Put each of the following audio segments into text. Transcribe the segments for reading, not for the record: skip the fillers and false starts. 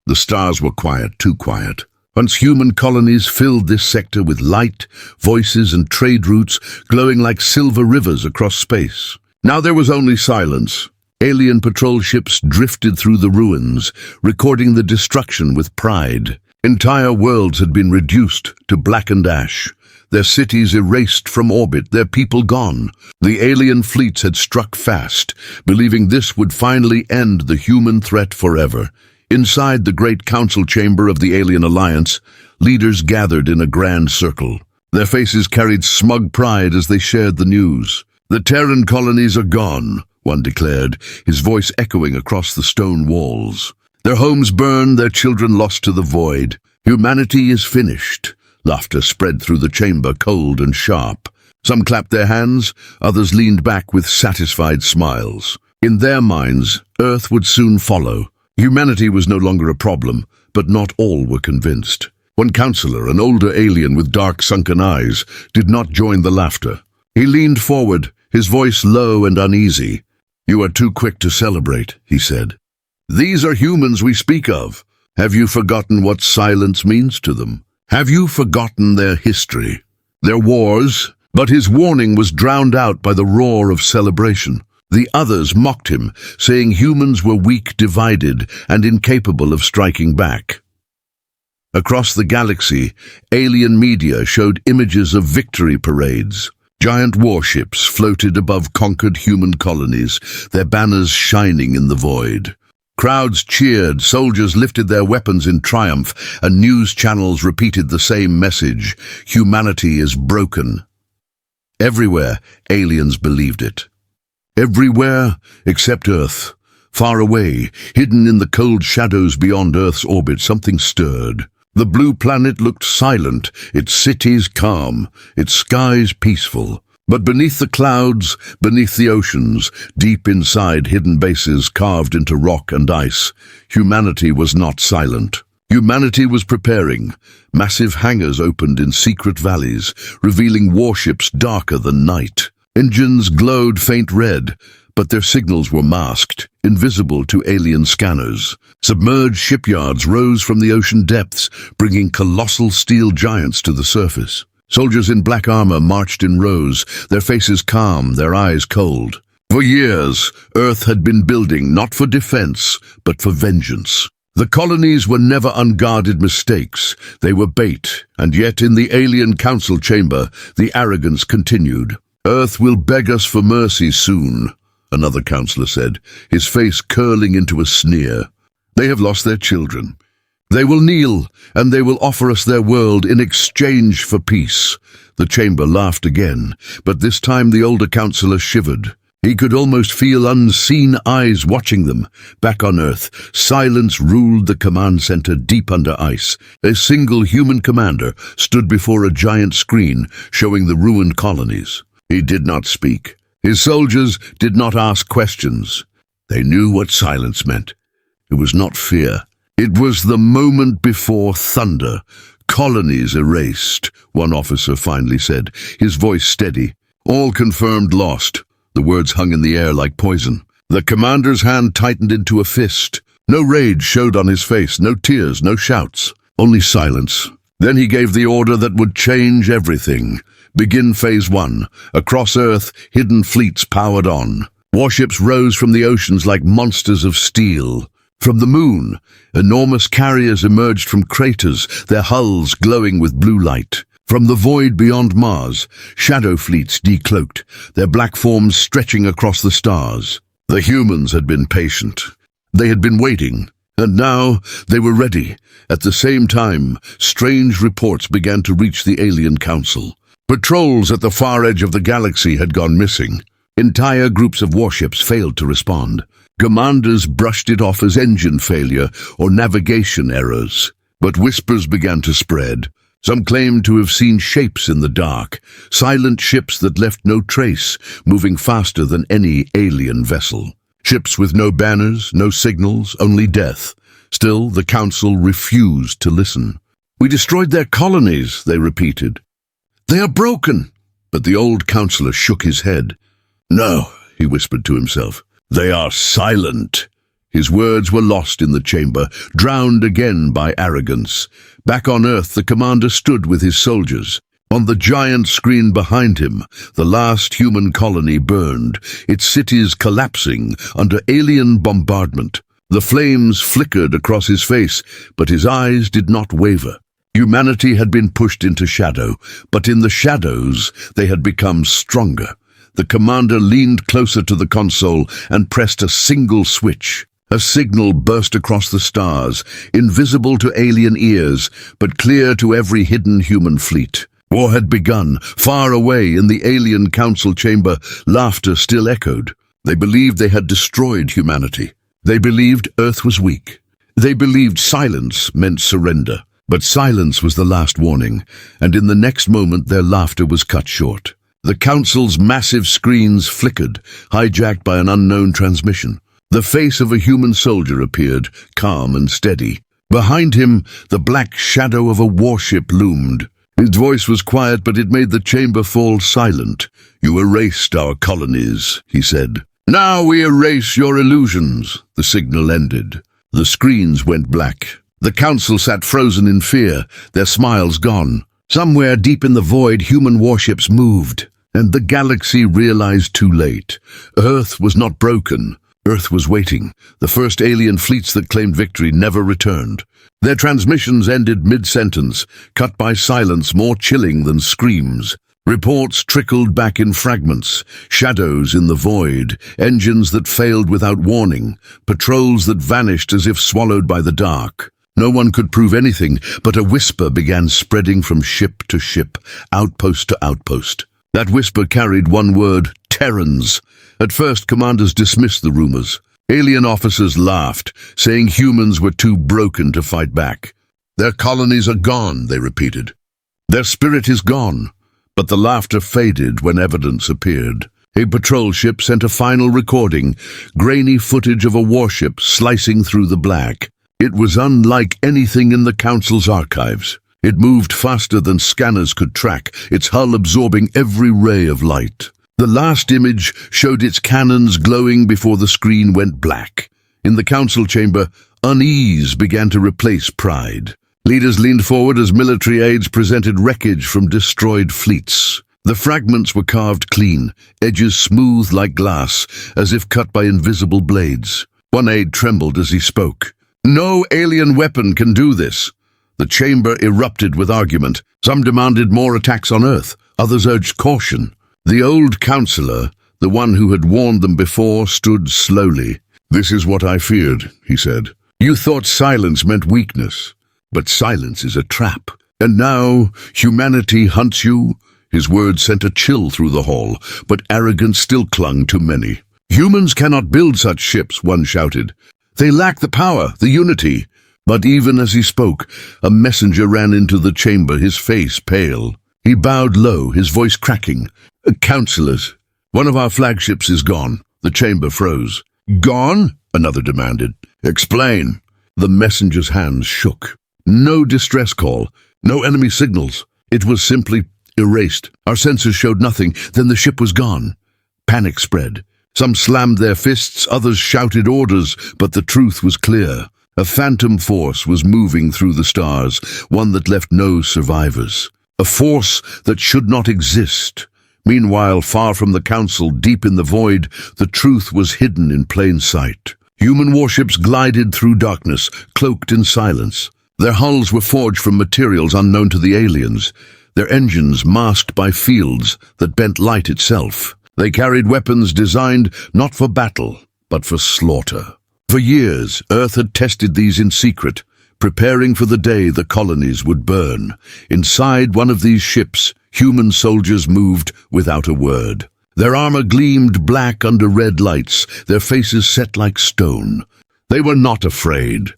The stars were quiet, too quiet. Once human colonies filled this sector with light, voices and trade routes glowing like silver rivers across space. Now there was only silence. Alien patrol ships drifted through the ruins, recording the destruction with pride. Entire worlds had been reduced to blackened ash, their cities erased from orbit, their people gone. The alien fleets had struck fast, believing this would finally end the human threat forever. Inside the great council chamber of the Alien Alliance, leaders gathered in a grand circle. Their faces carried smug pride as they shared the news. "The Terran colonies are gone," one declared, his voice echoing across the stone walls. "Their homes burned, their children lost to the void. Humanity is finished." Laughter spread through the chamber, cold and sharp. Some clapped their hands, others leaned back with satisfied smiles. In their minds, Earth would soon follow. Humanity was no longer a problem, but not all were convinced. One counselor, an older alien with dark sunken eyes, did not join the laughter. He leaned forward, his voice low and uneasy. "You are too quick to celebrate," he said. "These are humans we speak of. Have you forgotten what silence means to them? Have you forgotten their history, their wars?" But his warning was drowned out by the roar of celebration. The others mocked him, saying humans were weak, divided, and incapable of striking back. Across the galaxy, alien media showed images of victory parades. Giant warships floated above conquered human colonies, their banners shining in the void. Crowds cheered, soldiers lifted their weapons in triumph, and news channels repeated the same message: humanity is broken. Everywhere, aliens believed it. Everywhere except Earth. Far away, hidden in the cold shadows beyond Earth's orbit, something stirred. The blue planet looked silent, its cities calm, its skies peaceful. But beneath the clouds, beneath the oceans, deep inside hidden bases carved into rock and ice, humanity was not silent. Humanity was preparing. Massive hangars opened in secret valleys, revealing warships darker than night. Engines glowed faint red, but their signals were masked, invisible to alien scanners. Submerged shipyards rose from the ocean depths, bringing colossal steel giants to the surface. Soldiers in black armor marched in rows, their faces calm, their eyes cold. For years, Earth had been building not for defense, but for vengeance. The colonies were never unguarded mistakes. They were bait, and yet in the alien council chamber, the arrogance continued. "Earth will beg us for mercy soon," another counselor said, his face curling into a sneer. "They have lost their children. They will kneel, and they will offer us their world in exchange for peace." The chamber laughed again, but this time the older counselor shivered. He could almost feel unseen eyes watching them. Back on Earth, silence ruled the command center deep under ice. A single human commander stood before a giant screen showing the ruined colonies. He did not speak. His soldiers did not ask questions. They knew what silence meant. It was not fear. It was the moment before thunder. "Colonies erased," one officer finally said, his voice steady. "All confirmed lost." The words hung in the air like poison. The commander's hand tightened into a fist. No rage showed on his face, no tears, no shouts, only silence. Then he gave the order that would change everything. Begin Phase 1. Across Earth, hidden fleets powered on. Warships rose from the oceans like monsters of steel. From the moon, enormous carriers emerged from craters, their hulls glowing with blue light. From the void beyond Mars, shadow fleets decloaked, their black forms stretching across the stars. The humans had been patient. They had been waiting, and now they were ready. At the same time, strange reports began to reach the Alien Council. Patrols at the far edge of the galaxy had gone missing. Entire groups of warships failed to respond. Commanders brushed it off as engine failure or navigation errors. But whispers began to spread. Some claimed to have seen shapes in the dark, silent ships that left no trace, moving faster than any alien vessel. Ships with no banners, no signals, only death. Still, the Council refused to listen. "We destroyed their colonies," they repeated. "They are broken." But the old counselor shook his head. "No," he whispered to himself. "They are silent." His words were lost in the chamber, drowned again by arrogance. Back on Earth, the commander stood with his soldiers. On the giant screen behind him, the last human colony burned, its cities collapsing under alien bombardment. The flames flickered across his face, but his eyes did not waver. Humanity had been pushed into shadow, but in the shadows they had become stronger. The commander leaned closer to the console and pressed a single switch. A signal burst across the stars, invisible to alien ears, but clear to every hidden human fleet. War had begun. Far away in the alien council chamber, laughter still echoed. They believed they had destroyed humanity. They believed Earth was weak. They believed silence meant surrender. But silence was the last warning, and in the next moment their laughter was cut short. The council's massive screens flickered, hijacked by an unknown transmission. The face of a human soldier appeared, calm and steady. Behind him, the black shadow of a warship loomed. His voice was quiet, but it made the chamber fall silent. "You erased our colonies," he said. "Now we erase your illusions." The signal ended. The screens went black. The council sat frozen in fear, their smiles gone. Somewhere deep in the void, human warships moved, and the galaxy realized too late. Earth was not broken. Earth was waiting. The first alien fleets that claimed victory never returned. Their transmissions ended mid-sentence, cut by silence more chilling than screams. Reports trickled back in fragments, shadows in the void, engines that failed without warning, patrols that vanished as if swallowed by the dark. No one could prove anything, but a whisper began spreading from ship to ship, outpost to outpost. That whisper carried one word: Terrans. At first, commanders dismissed the rumors. Alien officers laughed, saying humans were too broken to fight back. "Their colonies are gone," they repeated. "Their spirit is gone." But the laughter faded when evidence appeared. A patrol ship sent a final recording, grainy footage of a warship slicing through the black. It was unlike anything in the Council's archives. It moved faster than scanners could track, its hull absorbing every ray of light. The last image showed its cannons glowing before the screen went black. In the Council chamber, unease began to replace pride. Leaders leaned forward as military aides presented wreckage from destroyed fleets. The fragments were carved clean, edges smooth like glass, as if cut by invisible blades. One aide trembled as he spoke. "No alien weapon can do this." The chamber erupted with argument. Some demanded more attacks on Earth, others urged caution. The old counselor, the one who had warned them before, stood slowly. "This is what I feared," he said. "You thought silence meant weakness, but silence is a trap. And now humanity hunts you." His words sent a chill through the hall, but arrogance still clung to many. "Humans cannot build such ships," one shouted. "They lack the power, the unity." But even as he spoke, a messenger ran into the chamber, his face pale. He bowed low, his voice cracking. "Counselors, one of our flagships is gone." The chamber froze. "Gone?" another demanded. "Explain." The messenger's hands shook. No distress call, no enemy signals. It was simply erased. Our sensors showed nothing, then the ship was gone. Panic spread. Some slammed their fists, others shouted orders, but the truth was clear. A phantom force was moving through the stars, one that left no survivors. A force that should not exist. Meanwhile, far from the Council, deep in the void, the truth was hidden in plain sight. Human warships glided through darkness, cloaked in silence. Their hulls were forged from materials unknown to the aliens, their engines masked by fields that bent light itself. They carried weapons designed not for battle, but for slaughter. For years, Earth had tested these in secret, preparing for the day the colonies would burn. Inside one of these ships, human soldiers moved without a word. Their armor gleamed black under red lights, their faces set like stone. They were not afraid.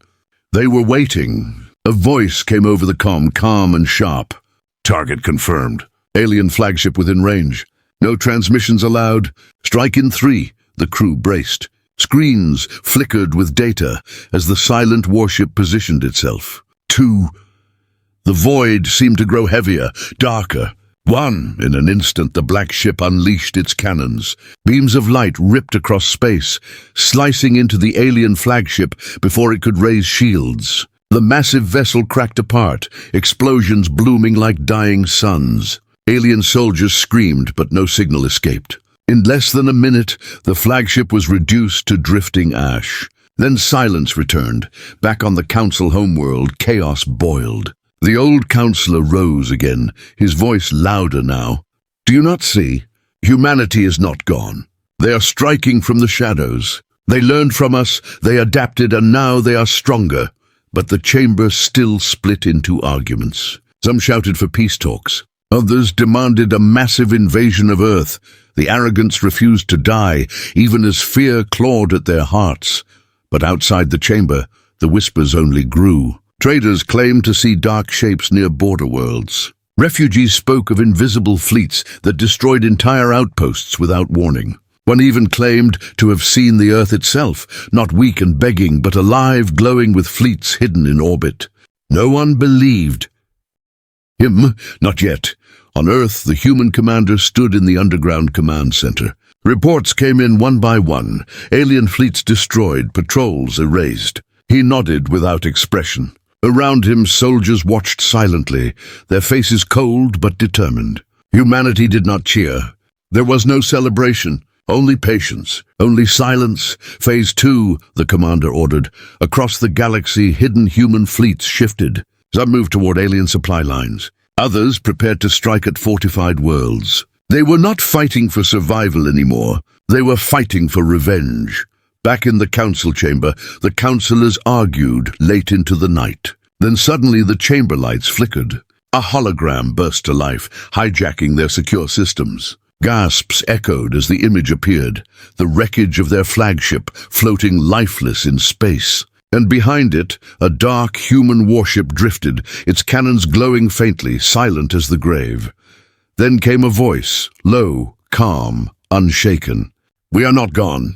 They were waiting. A voice came over the comm, calm and sharp. "Target confirmed. Alien flagship within range. No transmissions allowed. Strike in 3. The crew braced. Screens flickered with data as the silent warship positioned itself. 2. The void seemed to grow heavier, darker. One, in an instant, the black ship unleashed its cannons. Beams of light ripped across space, slicing into the alien flagship before it could raise shields. The massive vessel cracked apart, explosions blooming like dying suns. Alien soldiers screamed, but no signal escaped. In less than a minute, the flagship was reduced to drifting ash. Then silence returned. Back on the Council homeworld, chaos boiled. The old counselor rose again, his voice louder now. "Do you not see? Humanity is not gone. They are striking from the shadows. They learned from us, they adapted, and now they are stronger." But the chamber still split into arguments. Some shouted for peace talks. Others demanded a massive invasion of Earth. The arrogants refused to die, even as fear clawed at their hearts. But outside the chamber, the whispers only grew. Traders claimed to see dark shapes near border worlds. Refugees spoke of invisible fleets that destroyed entire outposts without warning. One even claimed to have seen the Earth itself, not weak and begging, but alive, glowing with fleets hidden in orbit. No one believed him, not yet. On Earth, the human commander stood in the underground command center. Reports came in one by one, alien fleets destroyed, patrols erased. He nodded without expression. Around him, soldiers watched silently, their faces cold but determined. Humanity did not cheer. There was no celebration, only patience, only silence. Phase 2, the commander ordered. Across the galaxy, hidden human fleets shifted. Some moved toward alien supply lines. Others prepared to strike at fortified worlds. They were not fighting for survival anymore. They were fighting for revenge. Back in the council chamber, the councillors argued late into the night. Then suddenly the chamber lights flickered. A hologram burst to life, hijacking their secure systems. Gasps echoed as the image appeared, the wreckage of their flagship floating lifeless in space. And behind it, a dark human warship drifted, its cannons glowing faintly, silent as the grave. Then came a voice, low, calm, unshaken. "We are not gone.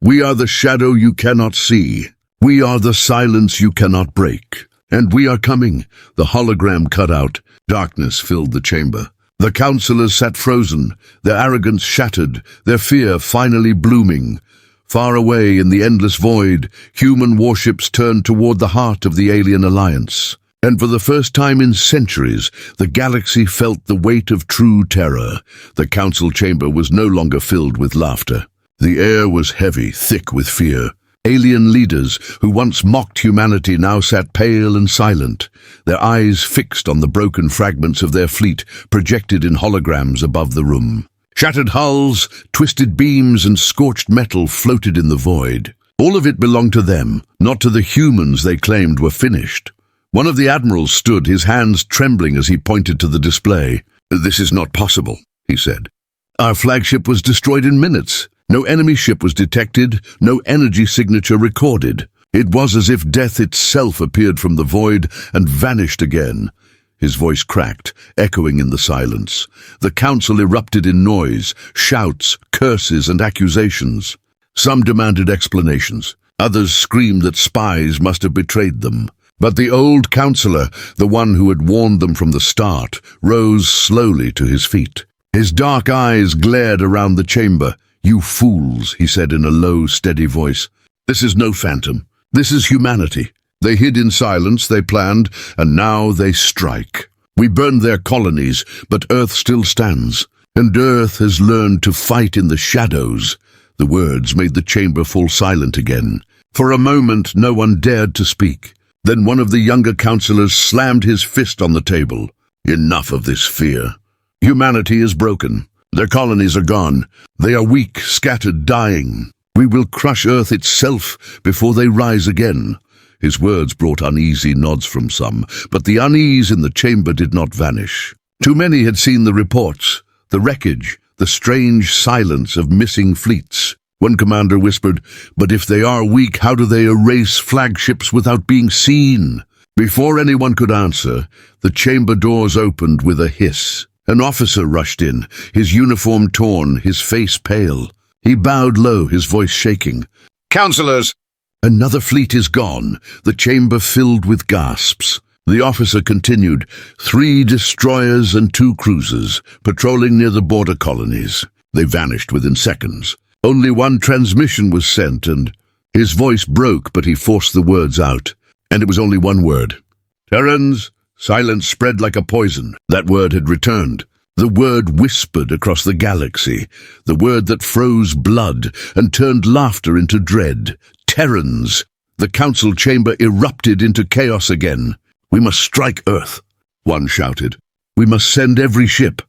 We are the shadow you cannot see. We are the silence you cannot break. And we are coming." The hologram cut out. Darkness filled the chamber. The councillors sat frozen, their arrogance shattered, their fear finally blooming. Far away in the endless void, human warships turned toward the heart of the alien alliance. And for the first time in centuries, the galaxy felt the weight of true terror. The council chamber was no longer filled with laughter. The air was heavy, thick with fear. Alien leaders who once mocked humanity now sat pale and silent, their eyes fixed on the broken fragments of their fleet projected in holograms above the room. Shattered hulls, twisted beams, and scorched metal floated in the void. All of it belonged to them, not to the humans they claimed were finished. One of the admirals stood, his hands trembling as he pointed to the display. "This is not possible," he said. "Our flagship was destroyed in minutes. No enemy ship was detected, no energy signature recorded. It was as if death itself appeared from the void and vanished again." His voice cracked, echoing in the silence. The council erupted in noise, shouts, curses, and accusations. Some demanded explanations. Others screamed that spies must have betrayed them. But the old councillor, the one who had warned them from the start, rose slowly to his feet. His dark eyes glared around the chamber. "You fools," he said in a low, steady voice. "This is no phantom. This is humanity. They hid in silence, they planned, and now they strike. We burned their colonies, but Earth still stands. And Earth has learned to fight in the shadows." The words made the chamber fall silent again. For a moment, no one dared to speak. Then one of the younger councillors slammed his fist on the table. "Enough of this fear. Humanity is broken. Their colonies are gone. They are weak, scattered, dying. We will crush Earth itself before they rise again." His words brought uneasy nods from some, but the unease in the chamber did not vanish. Too many had seen the reports, the wreckage, the strange silence of missing fleets. One commander whispered, "But if they are weak, how do they erase flagships without being seen?" Before anyone could answer, the chamber doors opened with a hiss. An officer rushed in, his uniform torn, his face pale. He bowed low, his voice shaking. "Councillors!" "Another fleet is gone," the chamber filled with gasps. The officer continued, 3 destroyers and 2 cruisers, patrolling near the border colonies. They vanished within seconds. Only 1 transmission was sent, and his voice broke, but he forced the words out. And it was only 1 word. Terrans. Silence spread like a poison. That word had returned. The word whispered across the galaxy. The word that froze blood and turned laughter into dread. Terrans. The council chamber erupted into chaos again. We must strike Earth, one shouted. We must send every ship,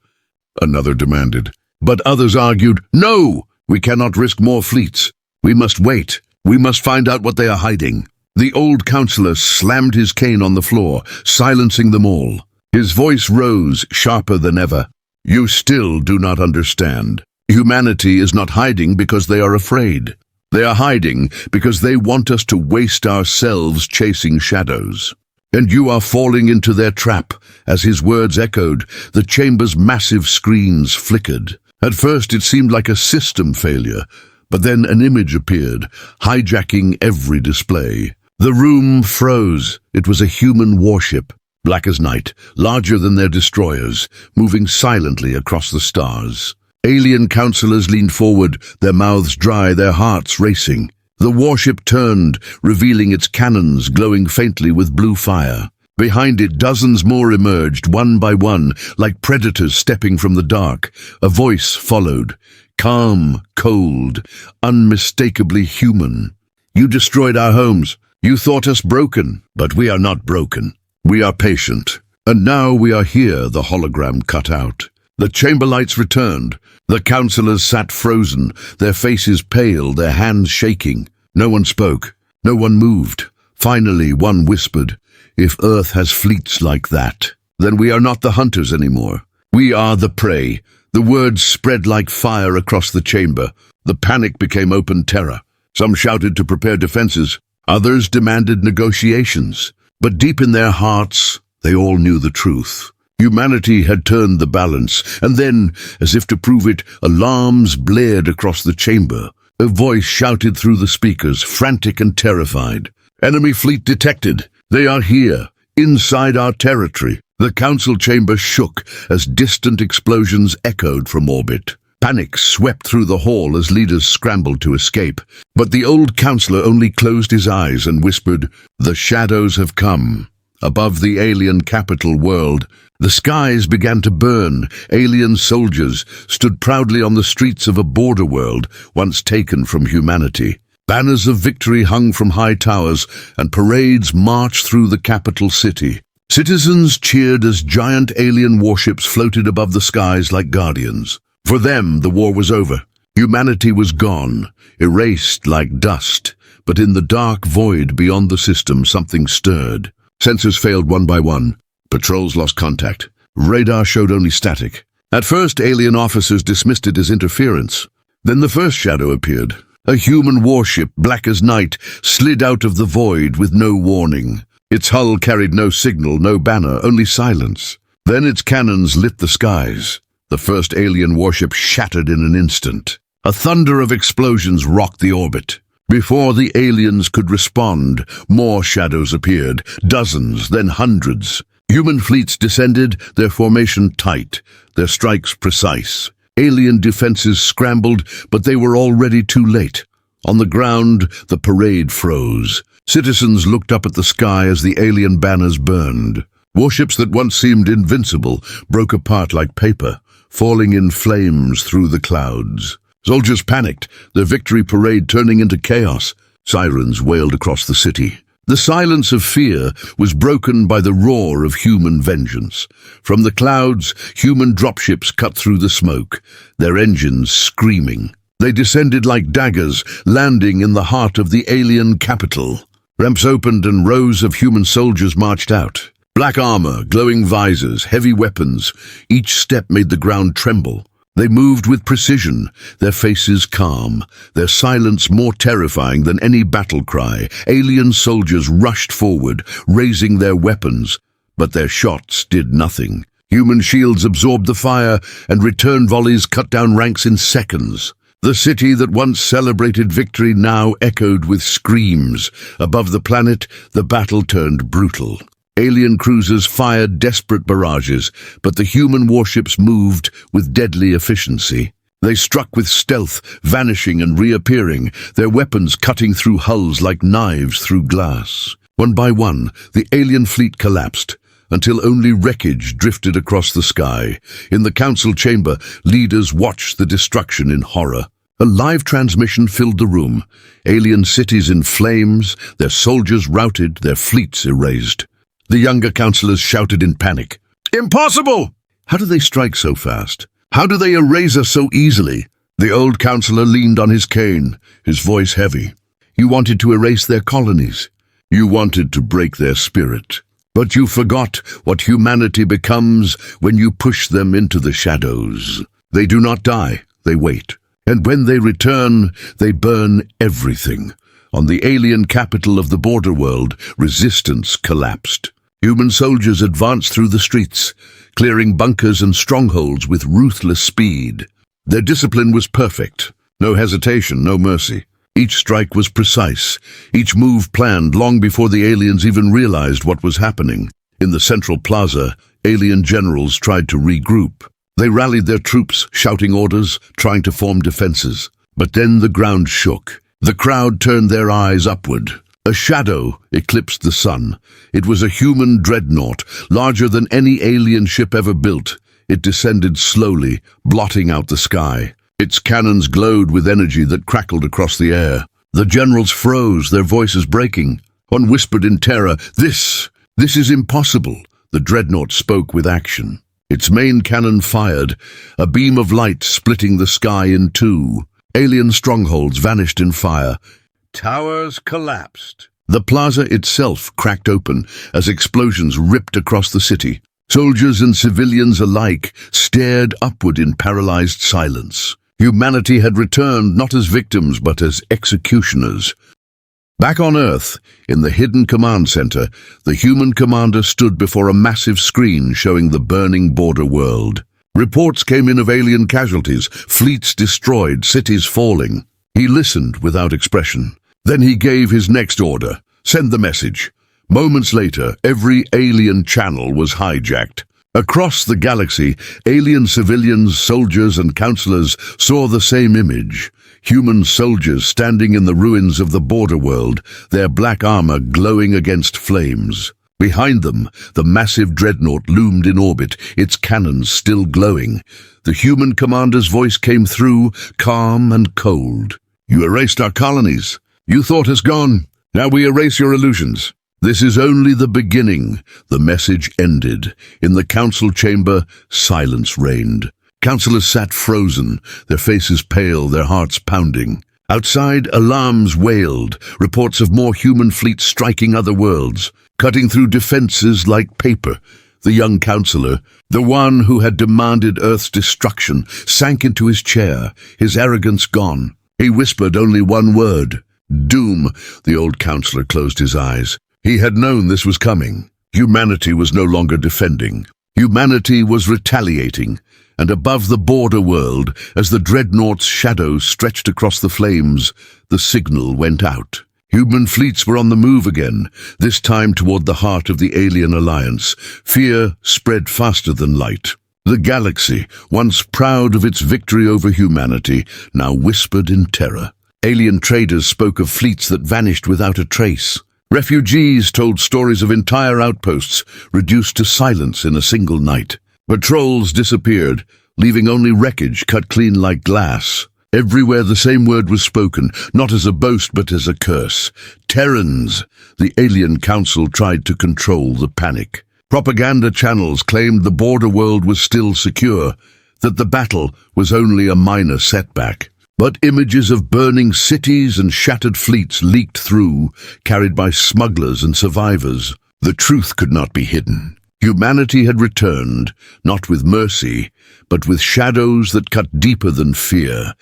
another demanded. But others argued, no, we cannot risk more fleets. We must wait. We must find out what they are hiding. The old councillor slammed his cane on the floor, silencing them all. His voice rose, sharper than ever. You still do not understand. Humanity is not hiding because they are afraid. They are hiding because they want us to waste ourselves chasing shadows. And you are falling into their trap. As his words echoed, the chamber's massive screens flickered. At first it seemed like a system failure, but then an image appeared, hijacking every display. The room froze. It was a human warship, black as night, larger than their destroyers, moving silently across the stars. Alien councillors leaned forward, their mouths dry, their hearts racing. The warship turned, revealing its cannons glowing faintly with blue fire. Behind it, dozens more emerged, one by one, like predators stepping from the dark. A voice followed, calm, cold, unmistakably human. You destroyed our homes. You thought us broken, but we are not broken. We are patient. And now we are here, the hologram cut out. The chamber lights returned. The councillors sat frozen, their faces pale, their hands shaking. No one spoke. No one moved. Finally, one whispered, if Earth has fleets like that, then we are not the hunters anymore. We are the prey. The words spread like fire across the chamber. The panic became open terror. Some shouted to prepare defenses. Others demanded negotiations. But deep in their hearts, they all knew the truth. Humanity had turned the balance, and then, as if to prove it, alarms blared across the chamber. A voice shouted through the speakers, frantic and terrified. Enemy fleet detected. They are here, inside our territory. The council chamber shook as distant explosions echoed from orbit. Panic swept through the hall as leaders scrambled to escape. But the old councillor only closed his eyes and whispered, the shadows have come. Above the alien capital world, the skies began to burn. Alien soldiers stood proudly on the streets of a border world once taken from humanity. Banners of victory hung from high towers, and parades marched through the capital city. Citizens cheered as giant alien warships floated above the skies like guardians. For them, the war was over. Humanity was gone, erased like dust. But in the dark void beyond the system, something stirred. Sensors failed one by one. Patrols lost contact. Radar showed only static. At first, alien officers dismissed it as interference. Then the first shadow appeared. A human warship, black as night, slid out of the void with no warning. Its hull carried no signal, no banner, only silence. Then its cannons lit the skies. The first alien warship shattered in an instant. A thunder of explosions rocked the orbit. Before the aliens could respond, more shadows appeared, dozens, then hundreds. Human fleets descended, their formation tight, their strikes precise. Alien defenses scrambled, but they were already too late. On the ground, the parade froze. Citizens looked up at the sky as the alien banners burned. Warships that once seemed invincible broke apart like paper, falling in flames through the clouds. Soldiers panicked, their victory parade turning into chaos. Sirens wailed across the city. The silence of fear was broken by the roar of human vengeance. From the clouds, human dropships cut through the smoke, their engines screaming. They descended like daggers, landing in the heart of the alien capital. Ramps opened and rows of human soldiers marched out. Black armor, glowing visors, heavy weapons. Each step made the ground tremble. They moved with precision, their faces calm, their silence more terrifying than any battle cry. Alien soldiers rushed forward, raising their weapons, but their shots did nothing. Human shields absorbed the fire, and return volleys cut down ranks in seconds. The city that once celebrated victory now echoed with screams. Above the planet, the battle turned brutal. Alien cruisers fired desperate barrages, but the human warships moved with deadly efficiency. They struck with stealth, vanishing and reappearing, their weapons cutting through hulls like knives through glass. One by one, the alien fleet collapsed, until only wreckage drifted across the sky. In the council chamber, leaders watched the destruction in horror. A live transmission filled the room. Alien cities in flames, their soldiers routed, their fleets erased. The younger councillors shouted in panic, "Impossible! How do they strike so fast? How do they erase us so easily?" The old councillor leaned on his cane, his voice heavy. "You wanted to erase their colonies. You wanted to break their spirit. But you forgot what humanity becomes when you push them into the shadows. They do not die, they wait. And when they return, they burn everything." On the alien capital of the border world, resistance collapsed. Human soldiers advanced through the streets, clearing bunkers and strongholds with ruthless speed. Their discipline was perfect. No hesitation, no mercy. Each strike was precise, each move planned long before the aliens even realized what was happening. In the central plaza, alien generals tried to regroup. They rallied their troops, shouting orders, trying to form defenses. But then the ground shook. The crowd turned their eyes upward. A shadow eclipsed the sun. It was a human dreadnought, larger than any alien ship ever built. It descended slowly, blotting out the sky. Its cannons glowed with energy that crackled across the air. The generals froze, their voices breaking. One whispered in terror, This is impossible." The dreadnought spoke with action. Its main cannon fired, a beam of light splitting the sky in two. Alien strongholds vanished in fire. Towers collapsed. The plaza itself cracked open as explosions ripped across the city. Soldiers and civilians alike stared upward in paralyzed silence. Humanity had returned not as victims but as executioners. Back on Earth, in the hidden command center, the human commander stood before a massive screen showing the burning border world. Reports came in of alien casualties, fleets destroyed, cities falling. He listened without expression. Then he gave his next order, send the message. Moments later, every alien channel was hijacked. Across the galaxy, alien civilians, soldiers and councillors saw the same image. Human soldiers standing in the ruins of the border world, their black armor glowing against flames. Behind them, the massive dreadnought loomed in orbit, its cannons still glowing. The human commander's voice came through, calm and cold. "You erased our colonies. You thought us gone. Now we erase your illusions. This is only the beginning." The message ended. In the council chamber, silence reigned. Councillors sat frozen, their faces pale, their hearts pounding. Outside, alarms wailed, reports of more human fleets striking other worlds, cutting through defenses like paper. The young councillor, the one who had demanded Earth's destruction, sank into his chair, his arrogance gone. He whispered only one word, "Doom." The old councillor closed his eyes. He had known this was coming. Humanity was no longer defending. Humanity was retaliating. And above the border world, as the dreadnought's shadow stretched across the flames, the signal went out. Human fleets were on the move again, this time toward the heart of the alien alliance. Fear spread faster than light. The galaxy, once proud of its victory over humanity, now whispered in terror. Alien traders spoke of fleets that vanished without a trace. Refugees told stories of entire outposts reduced to silence in a single night. Patrols disappeared, leaving only wreckage cut clean like glass. Everywhere the same word was spoken, not as a boast but as a curse. Terrans! The alien council tried to control the panic. Propaganda channels claimed the border world was still secure, that the battle was only a minor setback. But images of burning cities and shattered fleets leaked through, carried by smugglers and survivors. The truth could not be hidden. Humanity had returned, not with mercy, but with shadows that cut deeper than fear.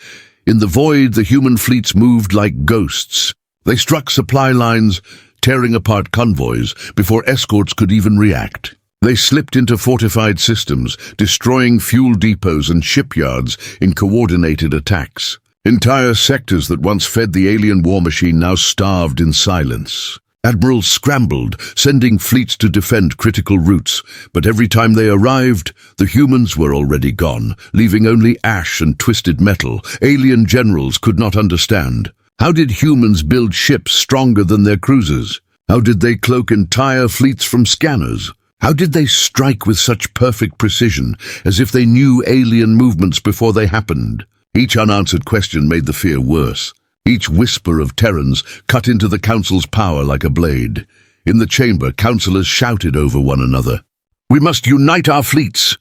In the void, the human fleets moved like ghosts. They struck supply lines, tearing apart convoys before escorts could even react. They slipped into fortified systems, destroying fuel depots and shipyards in coordinated attacks. Entire sectors that once fed the alien war machine now starved in silence. Admirals scrambled, sending fleets to defend critical routes, but every time they arrived, the humans were already gone, leaving only ash and twisted metal. Alien generals could not understand. How did humans build ships stronger than their cruisers? How did they cloak entire fleets from scanners? How did they strike with such perfect precision, as if they knew alien movements before they happened? Each unanswered question made the fear worse. Each whisper of Terrans cut into the Council's power like a blade. In the chamber, councillors shouted over one another. "We must unite our fleets,"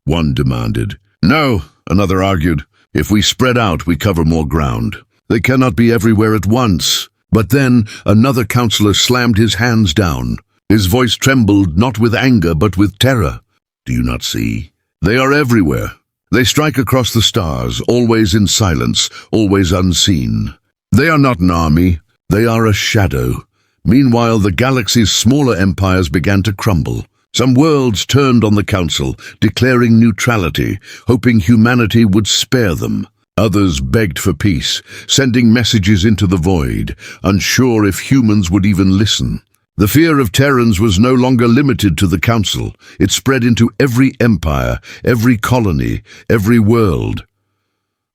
one demanded. "No," another argued. "If we spread out, we cover more ground. They cannot be everywhere at once." But then another councillor slammed his hands down. His voice trembled not with anger but with terror. "Do you not see? They are everywhere. They strike across the stars, always in silence, always unseen. They are not an army, they are a shadow." Meanwhile, the galaxy's smaller empires began to crumble. Some worlds turned on the Council, declaring neutrality, hoping humanity would spare them. Others begged for peace, sending messages into the void, unsure if humans would even listen. The fear of Terrans was no longer limited to the Council. It spread into every empire, every colony, every world.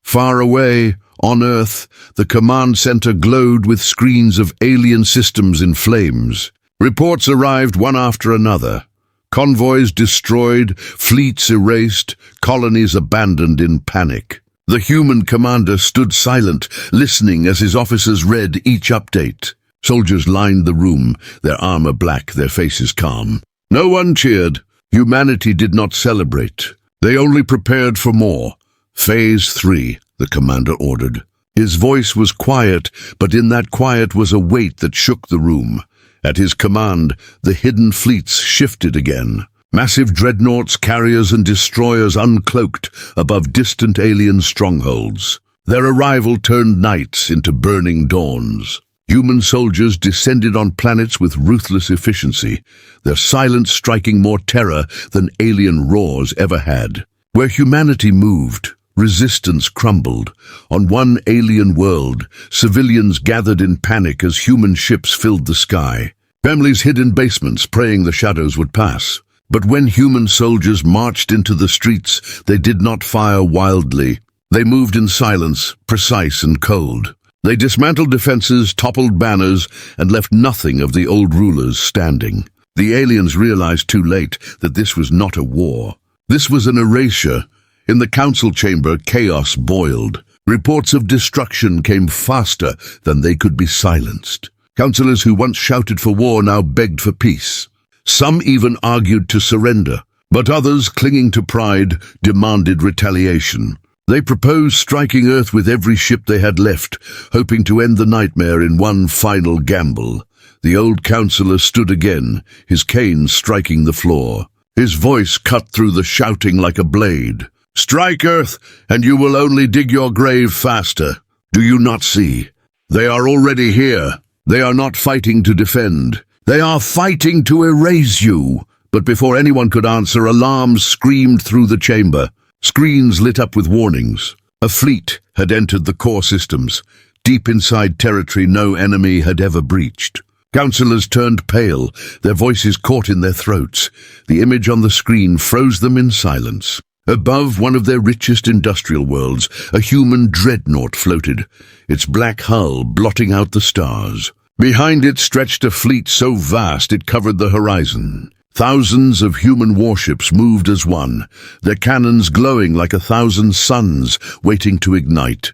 Far away, on Earth, the command center glowed with screens of alien systems in flames. Reports arrived one after another. Convoys destroyed, fleets erased, colonies abandoned in panic. The human commander stood silent, listening as his officers read each update. Soldiers lined the room, their armor black, their faces calm. No one cheered. Humanity did not celebrate. They only prepared for more. "Phase 3, the commander ordered. His voice was quiet, but in that quiet was a weight that shook the room. At his command, the hidden fleets shifted again. Massive dreadnoughts, carriers and destroyers uncloaked above distant alien strongholds. Their arrival turned nights into burning dawns. Human soldiers descended on planets with ruthless efficiency, their silence striking more terror than alien roars ever had. Where humanity moved, resistance crumbled. On one alien world, civilians gathered in panic as human ships filled the sky. Families hid in basements, praying the shadows would pass. But when human soldiers marched into the streets, they did not fire wildly. They moved in silence, precise and cold. They dismantled defenses, toppled banners, and left nothing of the old rulers standing. The aliens realized too late that this was not a war. This was an erasure. In the council chamber, chaos boiled. Reports of destruction came faster than they could be silenced. Councillors who once shouted for war now begged for peace. Some even argued to surrender, but others, clinging to pride, demanded retaliation. They proposed striking Earth with every ship they had left, hoping to end the nightmare in one final gamble. The old councillor stood again, his cane striking the floor. His voice cut through the shouting like a blade. "Strike Earth, and you will only dig your grave faster. Do you not see? They are already here. They are not fighting to defend. They are fighting to erase you." But before anyone could answer, alarms screamed through the chamber. Screens lit up with warnings. A fleet had entered the core systems, deep inside territory no enemy had ever breached. Councillors turned pale, their voices caught in their throats. The image on the screen froze them in silence. Above one of their richest industrial worlds, a human dreadnought floated, its black hull blotting out the stars. Behind it stretched a fleet so vast it covered the horizon. Thousands of human warships moved as one, their cannons glowing like 1,000 suns waiting to ignite.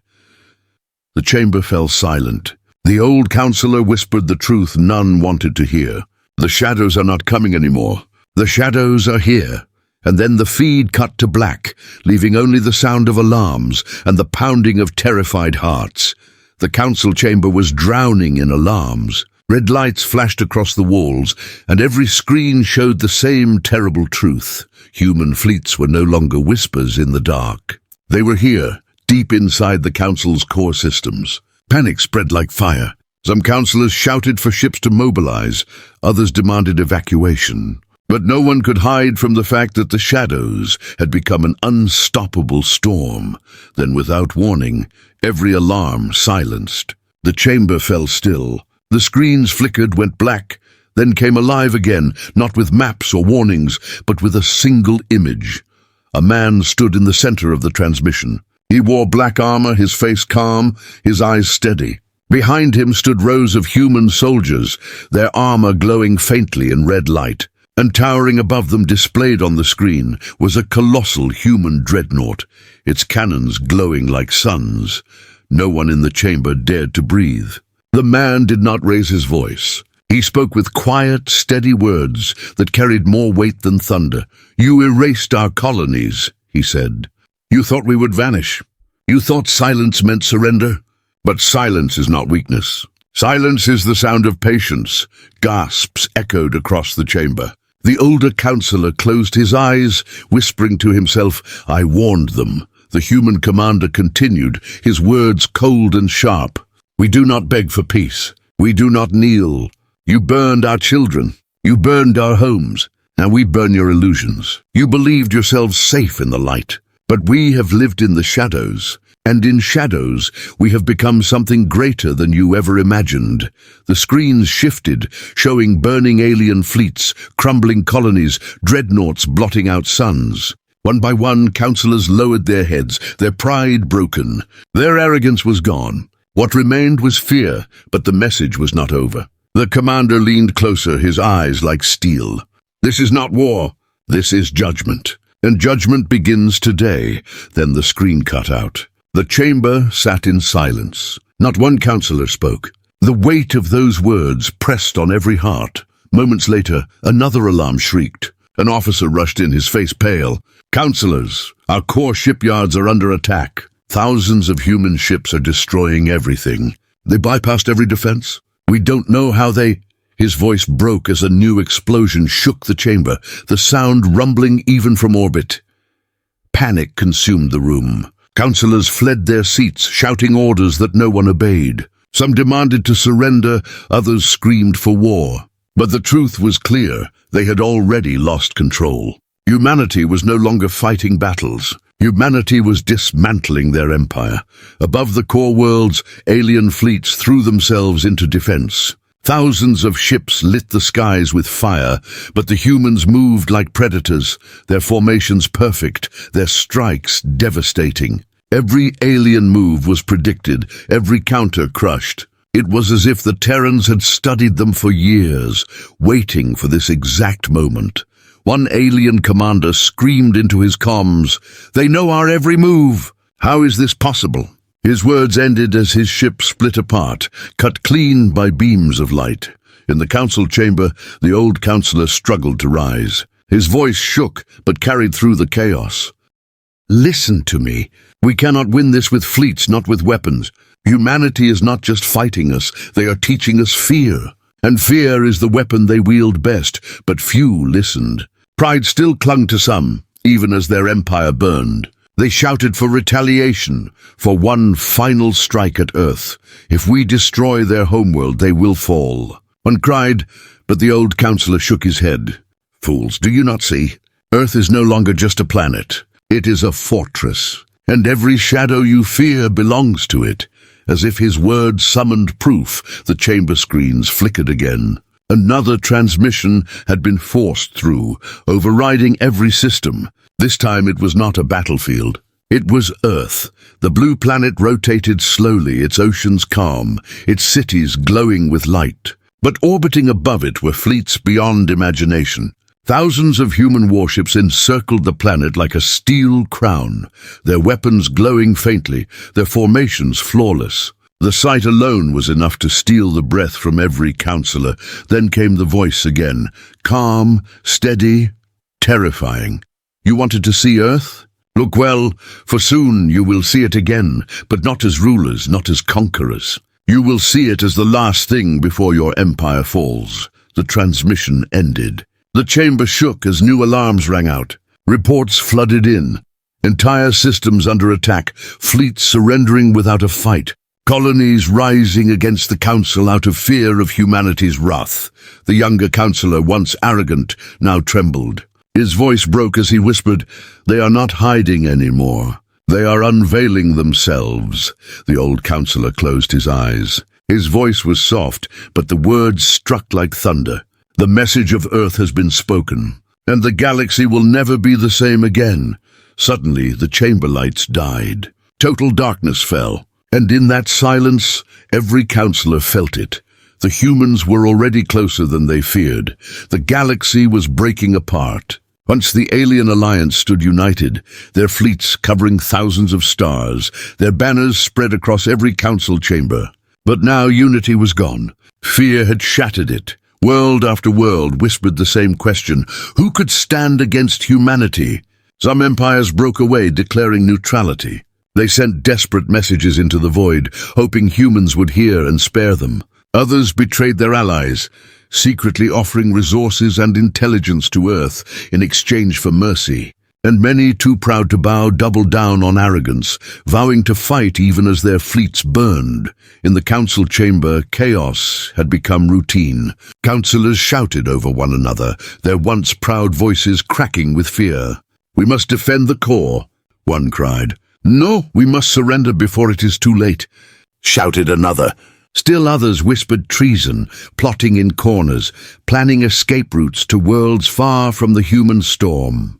The chamber fell silent. The old councillor whispered the truth none wanted to hear. "The shadows are not coming anymore. The shadows are here." And then the feed cut to black, leaving only the sound of alarms and the pounding of terrified hearts. The council chamber was drowning in alarms. Red lights flashed across the walls, and every screen showed the same terrible truth. Human fleets were no longer whispers in the dark. They were here, deep inside the council's core systems. Panic spread like fire. Some councillors shouted for ships to mobilize, others demanded evacuation. But no one could hide from the fact that the shadows had become an unstoppable storm. Then, without warning, every alarm silenced. The chamber fell still. The screens flickered, went black, then came alive again, not with maps or warnings, but with a single image. A man stood in the center of the transmission. He wore black armor, his face calm, his eyes steady. Behind him stood rows of human soldiers, their armor glowing faintly in red light. And towering above them, displayed on the screen, was a colossal human dreadnought, its cannons glowing like suns. No one in the chamber dared to breathe. The man did not raise his voice. He spoke with quiet, steady words that carried more weight than thunder. "You erased our colonies," he said. "You thought we would vanish. You thought silence meant surrender. But silence is not weakness. Silence is the sound of patience." Gasps echoed across the chamber. The older counselor closed his eyes, whispering to himself, "I warned them." The human commander continued, his words cold and sharp. "We do not beg for peace. We do not kneel. You burned our children. You burned our homes. Now we burn your illusions. You believed yourselves safe in the light. But we have lived in the shadows. And in shadows, we have become something greater than you ever imagined." The screens shifted, showing burning alien fleets, crumbling colonies, dreadnoughts blotting out suns. One by one, counselors lowered their heads, their pride broken. Their arrogance was gone. What remained was fear, but the message was not over. The commander leaned closer, his eyes like steel. "This is not war. This is judgment. And judgment begins today." Then the screen cut out. The chamber sat in silence. Not one counselor spoke. The weight of those words pressed on every heart. Moments later, another alarm shrieked. An officer rushed in, his face pale. "Counselors, our core shipyards are under attack. Thousands of human ships are destroying everything. They bypassed every defense. We don't know how they—" His voice broke as a new explosion shook the chamber, the sound rumbling even from orbit. Panic consumed the room. Counselors fled their seats, shouting orders that no one obeyed. Some demanded to surrender, others screamed for war. But the truth was clear. They had already lost control. Humanity was no longer fighting battles. Humanity was dismantling their empire. Above the core worlds, alien fleets threw themselves into defense. Thousands of ships lit the skies with fire, but the humans moved like predators, their formations perfect, their strikes devastating. Every alien move was predicted, every counter crushed. It was as if the Terrans had studied them for years, waiting for this exact moment. One alien commander screamed into his comms, "They know our every move! How is this possible?" His words ended as his ship split apart, cut clean by beams of light. In the council chamber, the old counselor struggled to rise. His voice shook, but carried through the chaos. "Listen to me. We cannot win this with fleets, not with weapons. Humanity is not just fighting us, they are teaching us fear. And fear is the weapon they wield best, but few listened. Pride still clung to some, even as their empire burned. They shouted for retaliation, for one final strike at Earth. If we destroy their homeworld, they will fall. One cried, but the old counselor shook his head. "Fools, do you not see? Earth is no longer just a planet. It is a fortress, and every shadow you fear belongs to it." As if his words summoned proof, the chamber screens flickered again. Another transmission had been forced through, overriding every system. This time it was not a battlefield. It was Earth. The blue planet rotated slowly, its oceans calm, its cities glowing with light. But orbiting above it were fleets beyond imagination. Thousands of human warships encircled the planet like a steel crown, their weapons glowing faintly, their formations flawless. The sight alone was enough to steal the breath from every counselor. Then came the voice again, calm, steady, terrifying. "You wanted to see Earth? Look well, for soon you will see it again, but not as rulers, not as conquerors. You will see it as the last thing before your empire falls." The transmission ended. The chamber shook as new alarms rang out. Reports flooded in. Entire systems under attack, fleets surrendering without a fight. Colonies rising against the council out of fear of humanity's wrath. The younger counselor, once arrogant, now trembled. His voice broke as he whispered, "They are not hiding anymore. They are unveiling themselves." The old counselor closed his eyes. His voice was soft, but the words struck like thunder. The message of Earth has been spoken, and the galaxy will never be the same again. Suddenly, the chamber lights died. Total darkness fell, and in that silence, every counselor felt it. The humans were already closer than they feared. The galaxy was breaking apart. Once the alien alliance stood united, their fleets covering thousands of stars, their banners spread across every council chamber. But now unity was gone. Fear had shattered it. World after world whispered the same question: who could stand against humanity? Some empires broke away, declaring neutrality. They sent desperate messages into the void, hoping humans would hear and spare them. Others betrayed their allies, secretly offering resources and intelligence to Earth in exchange for mercy. And many, too proud to bow, doubled down on arrogance, vowing to fight even as their fleets burned. In the council chamber, chaos had become routine. Councillors shouted over one another, their once proud voices cracking with fear. "We must defend the core," one cried. "No, we must surrender before it is too late," shouted another. Still others whispered treason, plotting in corners, planning escape routes to worlds far from the human storm.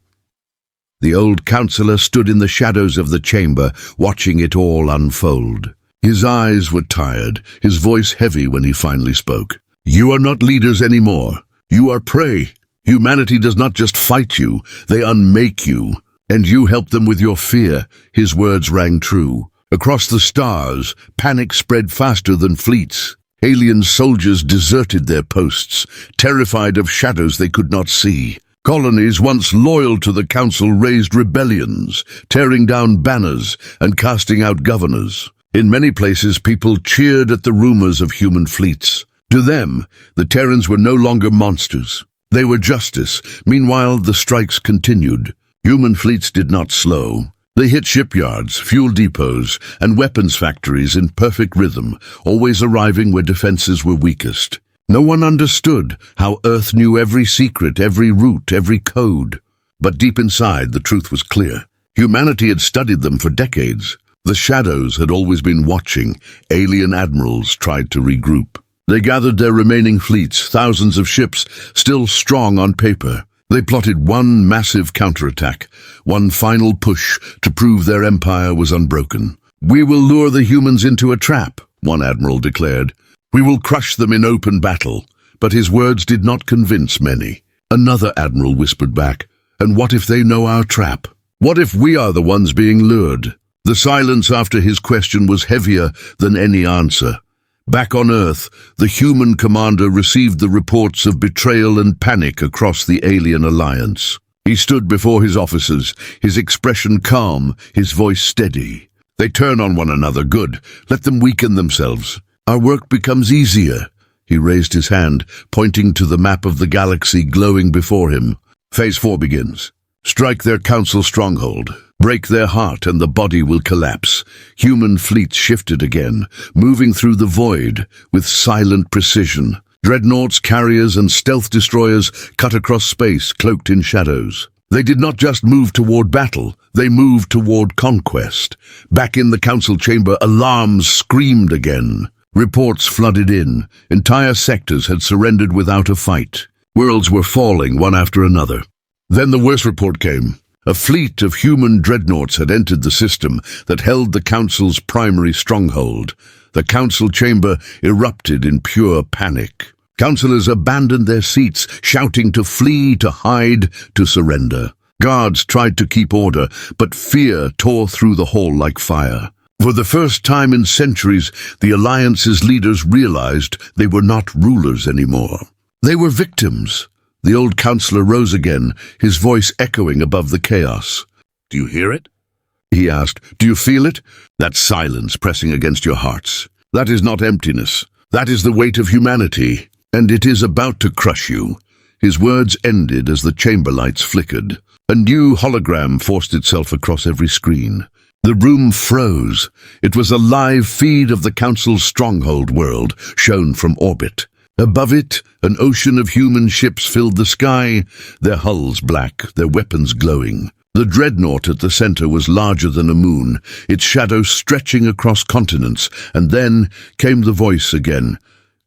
The old councillor stood in the shadows of the chamber, watching it all unfold. His eyes were tired, his voice heavy when he finally spoke. "You are not leaders anymore. You are prey. Humanity does not just fight you, they unmake you. And you help them with your fear." His words rang true. Across the stars, panic spread faster than fleets. Alien soldiers deserted their posts, terrified of shadows they could not see. Colonies once loyal to the council raised rebellions, tearing down banners and casting out governors. In many places, people cheered at the rumors of human fleets. To them, the Terrans were no longer monsters. They were justice. Meanwhile, the strikes continued. Human fleets did not slow. They hit shipyards, fuel depots, and weapons factories in perfect rhythm, always arriving where defenses were weakest. No one understood how Earth knew every secret, every route, every code. But deep inside, the truth was clear. Humanity had studied them for decades. The shadows had always been watching. Alien admirals tried to regroup. They gathered their remaining fleets, thousands of ships, still strong on paper. They plotted one massive counterattack, one final push to prove their empire was unbroken. "We will lure the humans into a trap," one admiral declared. "We will crush them in open battle." But his words did not convince many. Another admiral whispered back, "And what if they know our trap? What if we are the ones being lured?" The silence after his question was heavier than any answer. Back on Earth, the human commander received the reports of betrayal and panic across the alien alliance. He stood before his officers, his expression calm, his voice steady. "They turn on one another. Good. Let them weaken themselves. Our work becomes easier." He raised his hand, pointing to the map of the galaxy glowing before him. "Phase 4 begins. Strike their council stronghold. Break their heart and the body will collapse." Human fleets shifted again, moving through the void with silent precision. Dreadnoughts, carriers, and stealth destroyers cut across space, cloaked in shadows. They did not just move toward battle, they moved toward conquest. Back in the council chamber, alarms screamed again. Reports flooded in. Entire sectors had surrendered without a fight. Worlds were falling one after another. Then the worst report came. A fleet of human dreadnoughts had entered the system that held the Council's primary stronghold. The Council chamber erupted in pure panic. Councillors abandoned their seats, shouting to flee, to hide, to surrender. Guards tried to keep order, but fear tore through the hall like fire. For the first time in centuries, the Alliance's leaders realized they were not rulers anymore. They were victims. The old councillor rose again, his voice echoing above the chaos. "Do you hear it?" he asked. "Do you feel it? That silence pressing against your hearts. That is not emptiness. That is the weight of humanity, and it is about to crush you." His words ended as the chamber lights flickered. A new hologram forced itself across every screen. The room froze. It was a live feed of the Council's stronghold world, shown from orbit. Above it, an ocean of human ships filled the sky, their hulls black, their weapons glowing. The dreadnought at the center was larger than a moon, its shadow stretching across continents, and then came the voice again.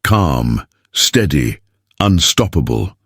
Calm, steady, unstoppable.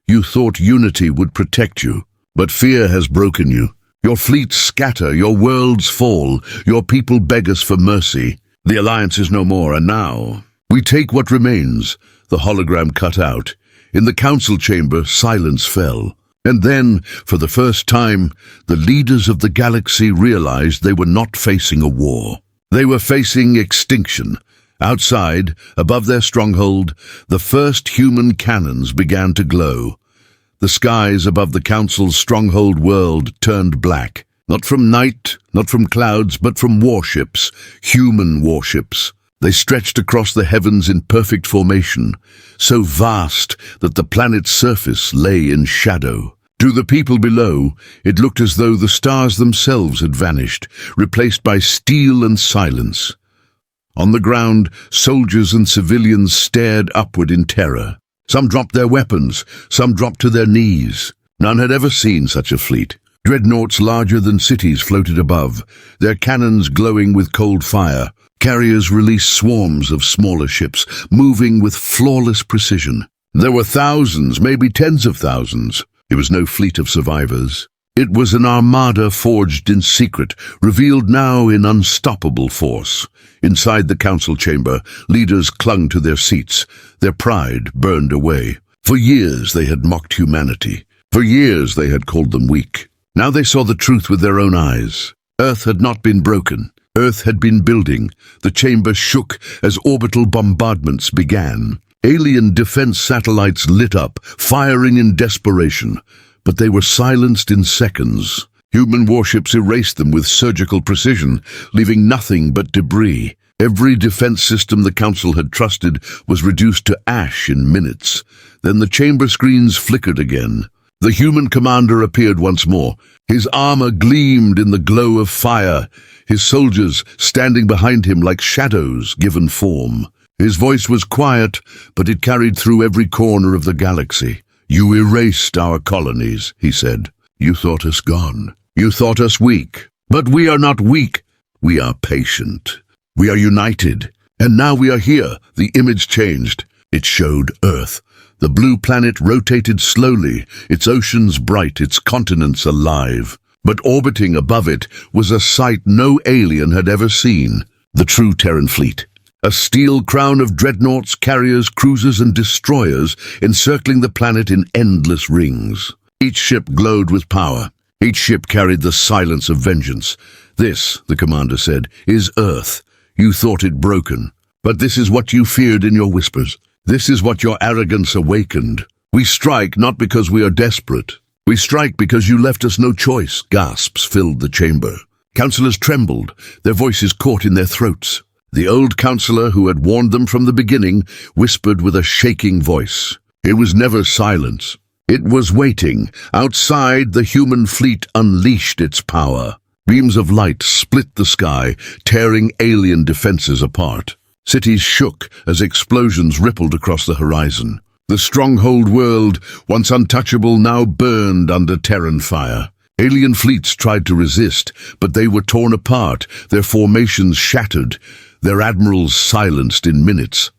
You thought unity would protect you, but fear has broken you. Your fleets scatter, your worlds fall, your people beg us for mercy. The alliance is no more, and now we take what remains. The hologram cut out. In the council chamber, silence fell. And then, for the first time, the leaders of the galaxy realized they were not facing a war. They were facing extinction. Outside, above their stronghold, the first human cannons began to glow. The skies above the council's stronghold world turned black. Not from night, not from clouds, but from warships, human warships. They stretched across the heavens in perfect formation, so vast that the planet's surface lay in shadow. To the people below, it looked as though the stars themselves had vanished, replaced by steel and silence. On the ground, soldiers and civilians stared upward in terror. Some dropped their weapons, some dropped to their knees. None had ever seen such a fleet. Dreadnoughts larger than cities floated above, their cannons glowing with cold fire. Carriers released swarms of smaller ships, moving with flawless precision. There were thousands, maybe tens of thousands. It was no fleet of survivors. It was an armada forged in secret, revealed now in unstoppable force. Inside the council chamber, leaders clung to their seats, their pride burned away. For years they had mocked humanity. For years they had called them weak. Now they saw the truth with their own eyes. Earth had not been broken. Earth had been building. The chamber shook as orbital bombardments began. Alien defense satellites lit up, firing in desperation, but they were silenced in seconds. Human warships erased them with surgical precision, leaving nothing but debris. Every defense system the Council had trusted was reduced to ash in minutes. Then the chamber screens flickered again. The human commander appeared once more. His armor gleamed in the glow of fire, his soldiers standing behind him like shadows given form. His voice was quiet, but it carried through every corner of the galaxy. "You erased our colonies," he said. "You thought us gone. You thought us weak. But we are not weak. We are patient. We are united. And now we are here." The image changed. It showed Earth. The blue planet rotated slowly, its oceans bright, its continents alive. But orbiting above it was a sight no alien had ever seen. The true Terran fleet. A steel crown of dreadnoughts, carriers, cruisers, and destroyers encircling the planet in endless rings. Each ship glowed with power. Each ship carried the silence of vengeance. "This," the commander said, "is Earth. You thought it broken. But this is what you feared in your whispers. This is what your arrogance awakened. We strike not because we are desperate. We strike because you left us no choice." Gasps filled the chamber. Councillors trembled, their voices caught in their throats. The old councillor who had warned them from the beginning whispered with a shaking voice. It was never silence. It was waiting. Outside, the human fleet unleashed its power. Beams of light split the sky, tearing alien defenses apart. Cities shook as explosions rippled across the horizon. The stronghold world, once untouchable, now burned under Terran fire. Alien fleets tried to resist, but they were torn apart, their formations shattered, their admirals silenced in minutes.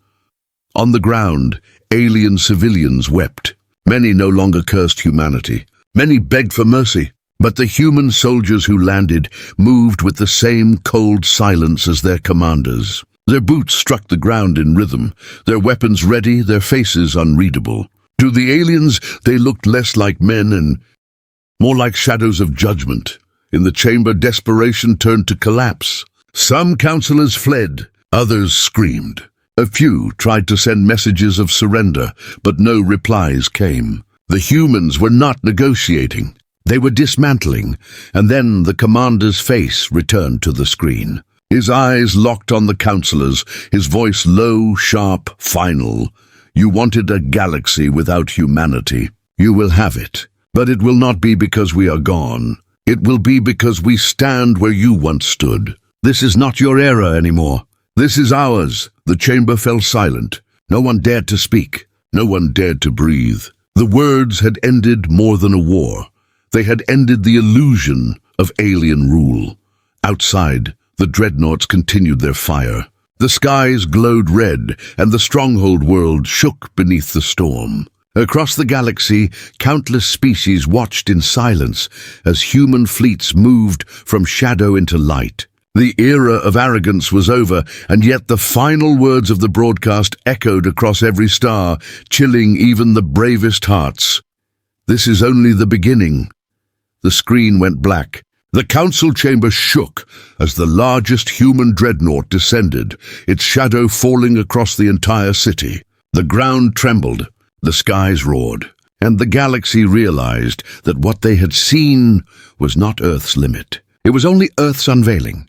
On the ground, alien civilians wept. Many no longer cursed humanity. Many begged for mercy. But the human soldiers who landed moved with the same cold silence as their commanders. Their boots struck the ground in rhythm, their weapons ready, their faces unreadable. To the aliens, they looked less like men and more like shadows of judgment. In the chamber, desperation turned to collapse. Some councillors fled, others screamed. A few tried to send messages of surrender, but no replies came. The humans were not negotiating. They were dismantling, and then the commander's face returned to the screen. His eyes locked on the councillors, his voice low, sharp, final. "You wanted a galaxy without humanity. You will have it. But it will not be because we are gone. It will be because we stand where you once stood. This is not your era anymore. This is ours." The chamber fell silent. No one dared to speak. No one dared to breathe. The words had ended more than a war. They had ended the illusion of alien rule. Outside, the dreadnoughts continued their fire. The skies glowed red, and the stronghold world shook beneath the storm. Across the galaxy, countless species watched in silence as human fleets moved from shadow into light. The era of arrogance was over, and yet the final words of the broadcast echoed across every star, chilling even the bravest hearts. "This is only the beginning." The screen went black. The council chamber shook as the largest human dreadnought descended, its shadow falling across the entire city. The ground trembled, the skies roared, and the galaxy realized that what they had seen was not Earth's limit. It was only Earth's unveiling.